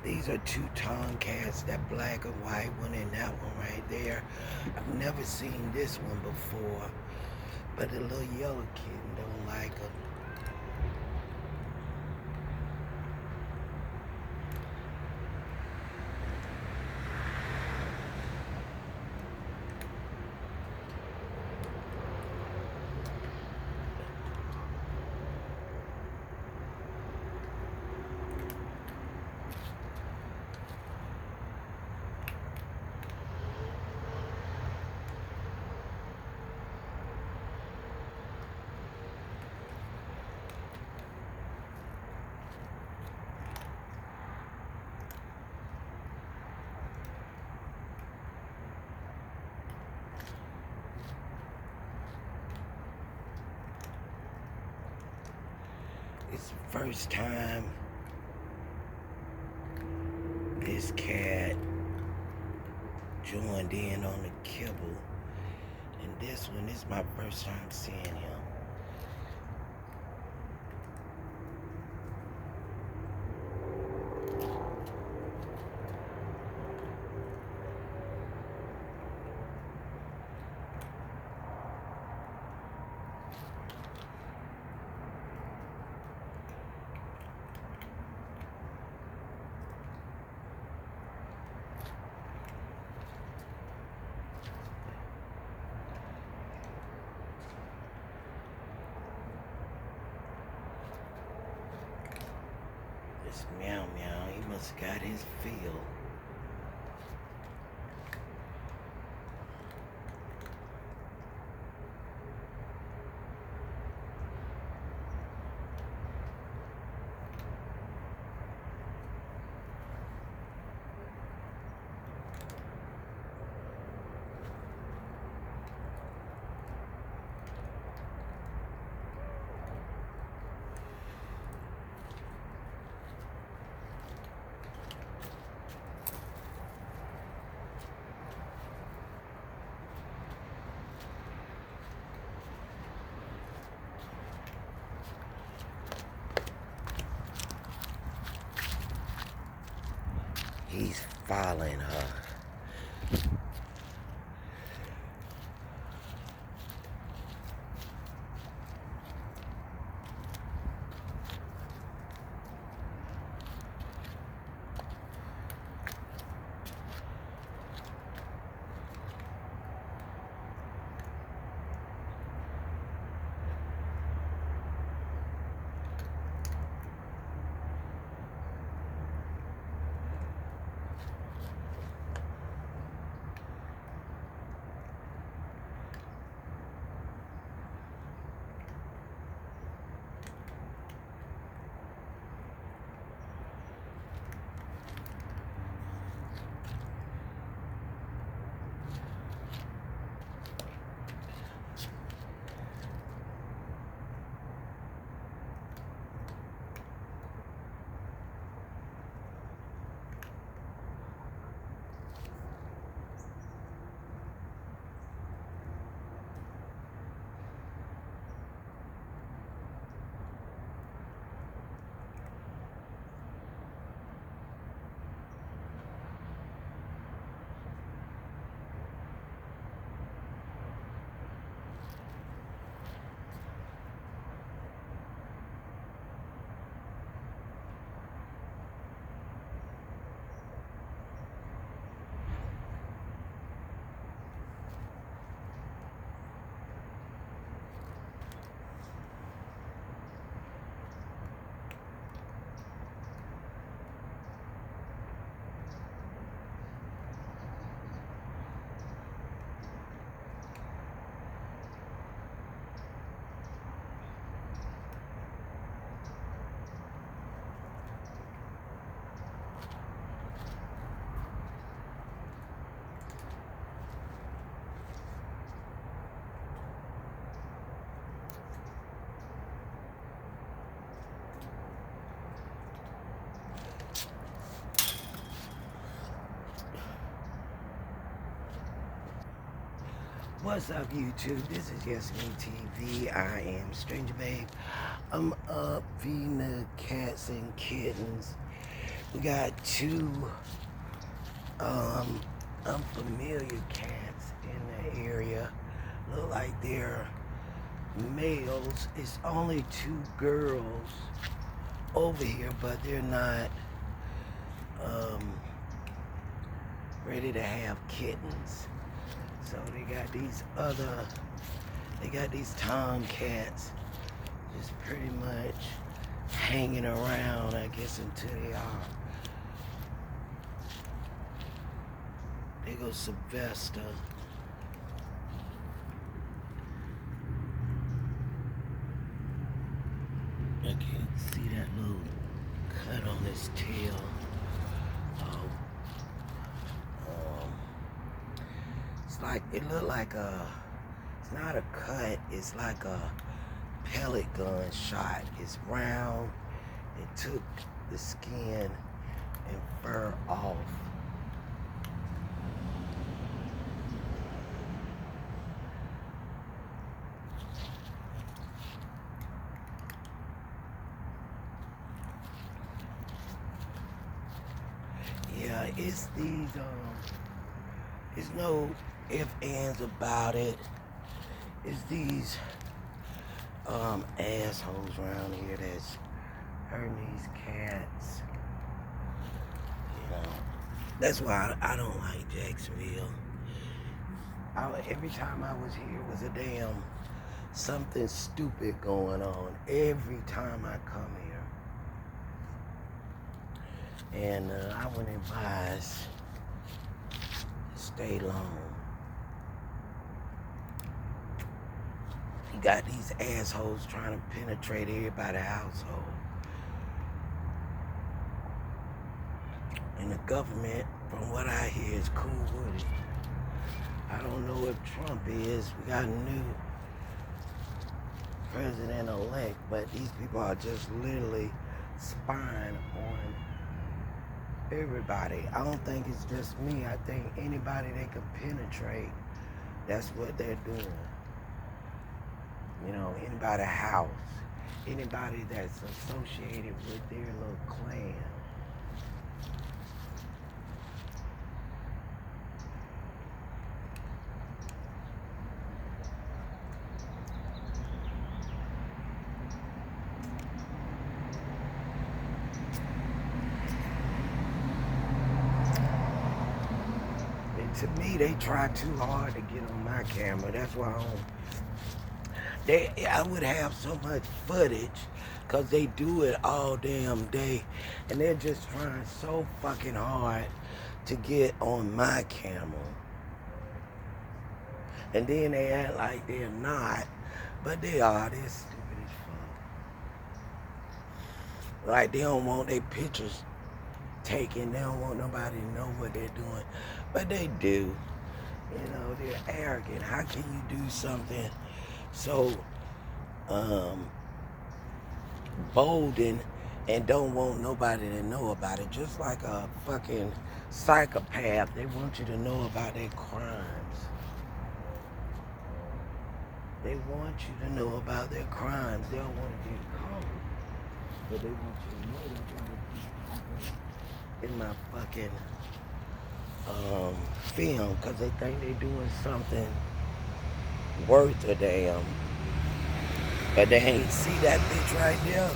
These are two tomcats, that black and white one and that one right there. I've never seen this one before, but the little yellow kitten don't like them. It's the first time this cat joined in on the kibble, and this one is my first time seeing him. This meow meow, he must have got his fill. He's following her. What's up, YouTube? This is Yes Me TV. I am Stranger Babe. I'm up feeding the cats and kittens. We got two unfamiliar cats in the area. Look like they're males. It's only two girls over here, but they're not ready to have kittens. So they got these tomcats just pretty much hanging around, I guess, until they are. There goes Sylvester. I can't see that little cut on his tail. It's like, it looked like it's not a cut, it's like a pellet gun shot. It's round. It took the skin and fur off. Yeah, it's these, there's no ifs, ands about it. It's these assholes around here that's hurting these cats. You know, that's why I don't like Jacksonville. Every time I was here, it was a damn something stupid going on. Every time I come here. And I wouldn't advise to stay long. You got these assholes trying to penetrate everybody's household. And the government, from what I hear, is cool with it. I don't know if Trump is. We got a new president-elect, but these people are just literally spying on everybody. I don't think it's just me. I think anybody they can penetrate, that's what they're doing. You know, anybody's house, anybody that's associated with their little clan. To me, they try too hard to get on my camera. That's why I would have so much footage, because they do it all damn day. And they're just trying so fucking hard to get on my camera. And then they act like they're not, but they are. They're stupid as fuck. Like they don't want their pictures taken. They don't want nobody to know what they're doing. But they do. You know, they're arrogant. How can you do something so bold and don't want nobody to know about it? Just like a fucking psychopath. They want you to know about their crimes. They want you to know about their crimes. They don't want to get caught. But they want you to know that in my fucking film, because they think they're doing something worth a damn. But they ain't see that bitch right there.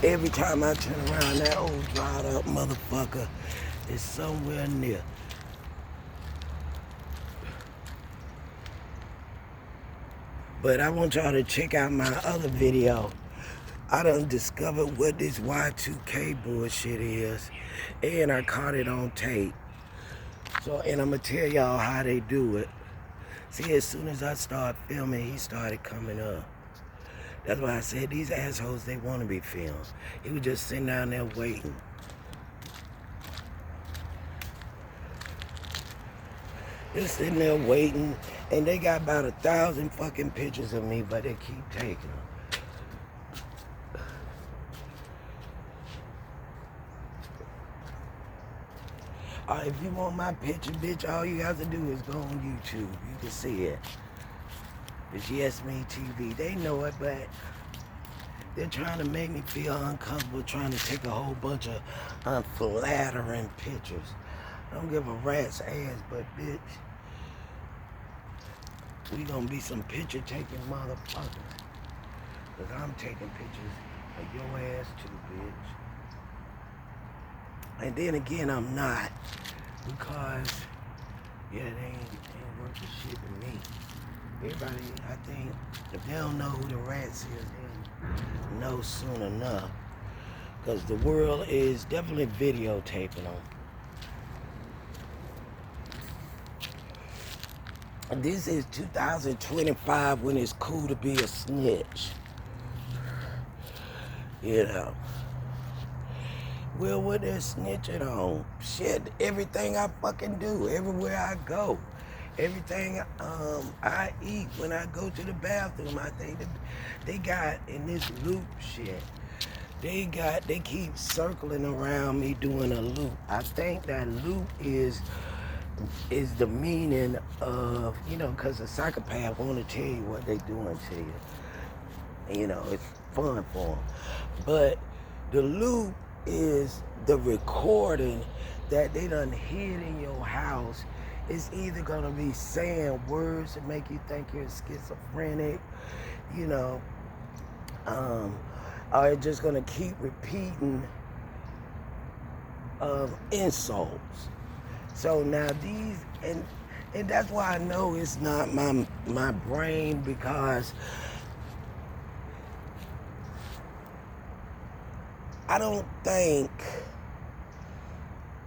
Every time I turn around, that old dried up motherfucker is somewhere near. But I want y'all to check out my other video. I done discovered what this Y2K bullshit is, and I caught it on tape. So, and I'm gonna tell y'all how they do it. See, as soon as I started filming, he started coming up. That's why I said these assholes, they want to be filmed. He was just sitting down there waiting. Just sitting there waiting, and they got about 1,000 fucking pictures of me, but they keep taking them. If you want my picture, bitch, all you have to do is go on YouTube. You can see it. It's Yes Me TV. They know it, but They're trying to make me feel uncomfortable, trying to take a whole bunch of unflattering pictures. I don't give a rat's ass, but bitch, we gonna be some picture taking motherfuckers. Cause I'm taking pictures of your ass too, bitch. And then again, I'm not. Because, yeah, they ain't worth the shit to me. Everybody, I think, if they don't know who the Rats is, they'll know soon enough. Because the world is definitely videotaping them. This is 2025 when it's cool to be a snitch. You know. Well, what they're snitching on? Shit, everything I fucking do, everywhere I go. Everything I eat when I go to the bathroom, I think they got in this loop shit. They keep circling around me doing a loop. I think that loop is the meaning of, you know, because a psychopath want to tell you what they doing to you. You know, it's fun for them. But the loop is the recording that they done hid in your house. It's either gonna be saying words that make you think you're schizophrenic, you know, or it's just gonna keep repeating insults. So now these, and that's why I know it's not my brain, because I don't think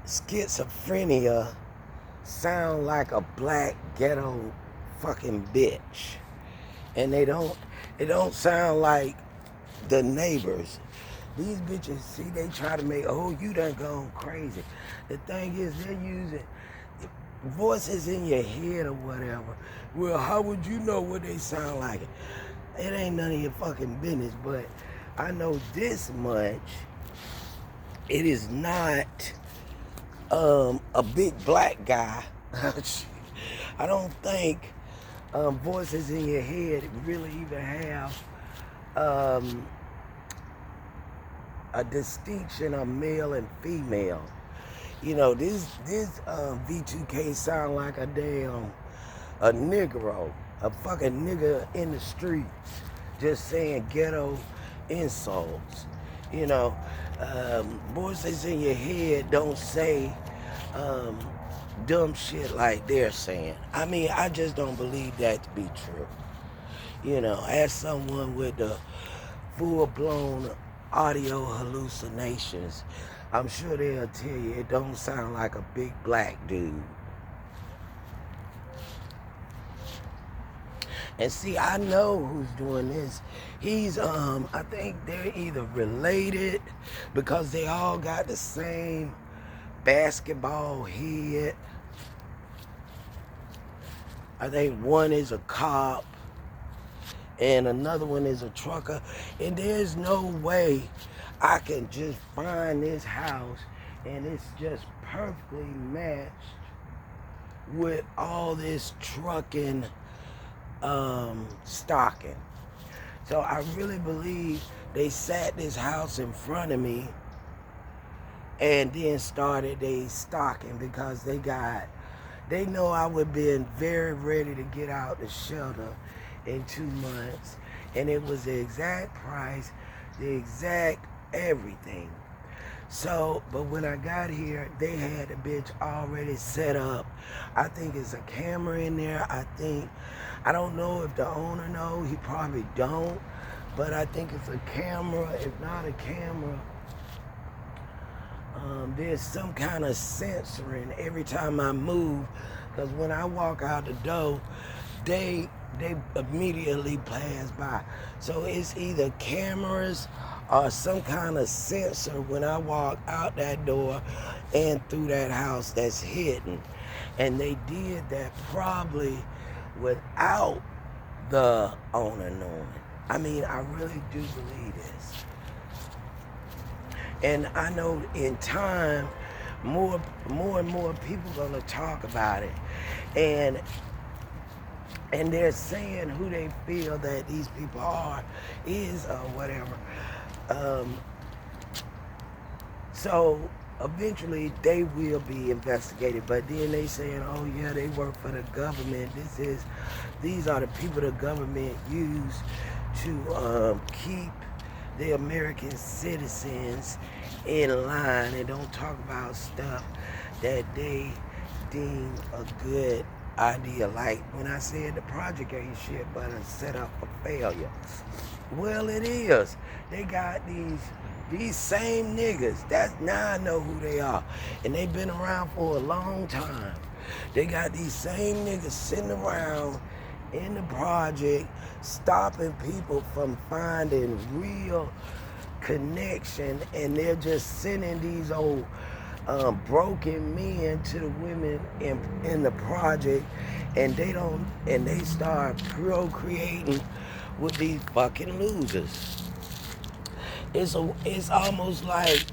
schizophrenia sound like a black ghetto fucking bitch. And it don't sound like the neighbors. These bitches, see, they try to make, oh, you done gone crazy. The thing is, they're using voices in your head or whatever. Well, how would you know what they sound like? It ain't none of your fucking business, but I know this much. It is not a big black guy. I don't think voices in your head really even have a distinction of male and female. You know, this V2K sound like a Negro, a fucking nigga in the streets, just saying ghetto insults. You know, voices in your head don't say dumb shit like they're saying. I mean, I just don't believe that to be true. You know, as someone with the full-blown audio hallucinations, I'm sure they'll tell you it don't sound like a big black dude. And see, I know who's doing this. He's, I think they're either related because they all got the same basketball head. I think one is a cop and another one is a trucker. And there's no way I can just find this house and it's just perfectly matched with all this trucking stocking. So I really believe they sat this house in front of me and then started they stocking, because they know I would be very ready to get out the shelter in 2 months, and it was the exact price, the exact everything. So, but when I got here, they had the bitch already set up. I think it's a camera in there. I don't know if the owner knows. He probably don't. But I think it's a camera. If not a camera, there's some kind of censoring every time I move. Because when I walk out the door, they immediately pass by. So it's either cameras or some kind of sensor when I walk out that door and through that house that's hidden. And they did that probably without the owner knowing. I mean, I really do believe this. And I know in time, more and more people gonna talk about it. And and they're saying who they feel that these people are is whatever. Um, so eventually they will be investigated, but then they saying, oh yeah, they work for the government. These are the people the government use to keep the American citizens in line and don't talk about stuff that they deem a good idea. Like when I said the project ain't shit but a setup for failure. Well, it is. They got these same niggas. Now I know who they are, and they've been around for a long time. They got these same niggas sitting around in the project, stopping people from finding real connection, and they're just sending these old broken men to the women in the project, and they start procreating with these fucking losers. It's almost like,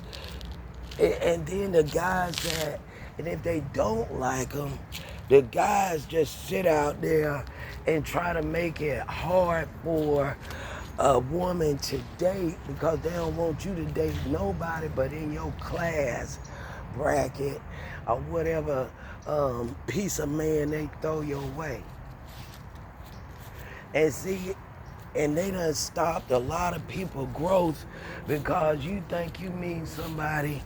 and then the guys and if they don't like them, the guys just sit out there and try to make it hard for a woman to date because they don't want you to date nobody but in your class bracket or whatever piece of man they throw your way. And see, and they done stopped a lot of people growth because you think you meet somebody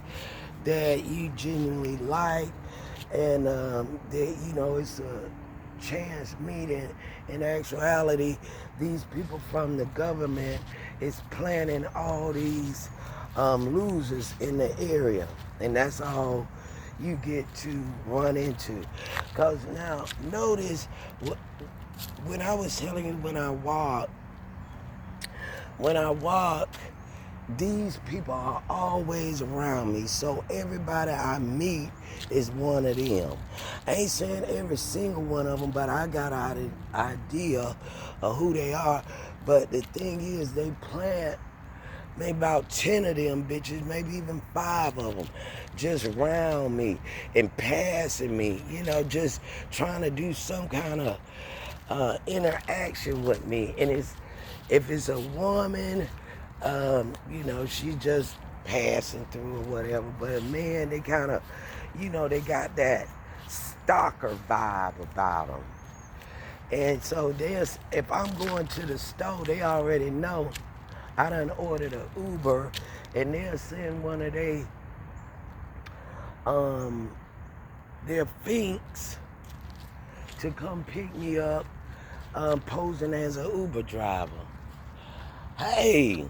that you genuinely like, and it's a chance meeting. In actuality, these people from the government is planning all these losers in the area, and that's all you get to run into. Because now, notice, when I was telling you when I walk, these people are always around me. So everybody I meet is one of them. I ain't saying every single one of them, but I got an idea of who they are. But the thing is, they plant maybe about 10 of them bitches, maybe even 5 of them, just around me and passing me, just trying to do some kind of interaction with me. And if it's a woman, she just passing through or whatever. But a man, they kind of, they got that stalker vibe about them. And so if I'm going to the store, they already know I done ordered an Uber, and they'll send one of their finks to come pick me up, posing as an Uber driver. Hey,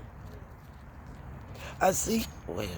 I see. Well,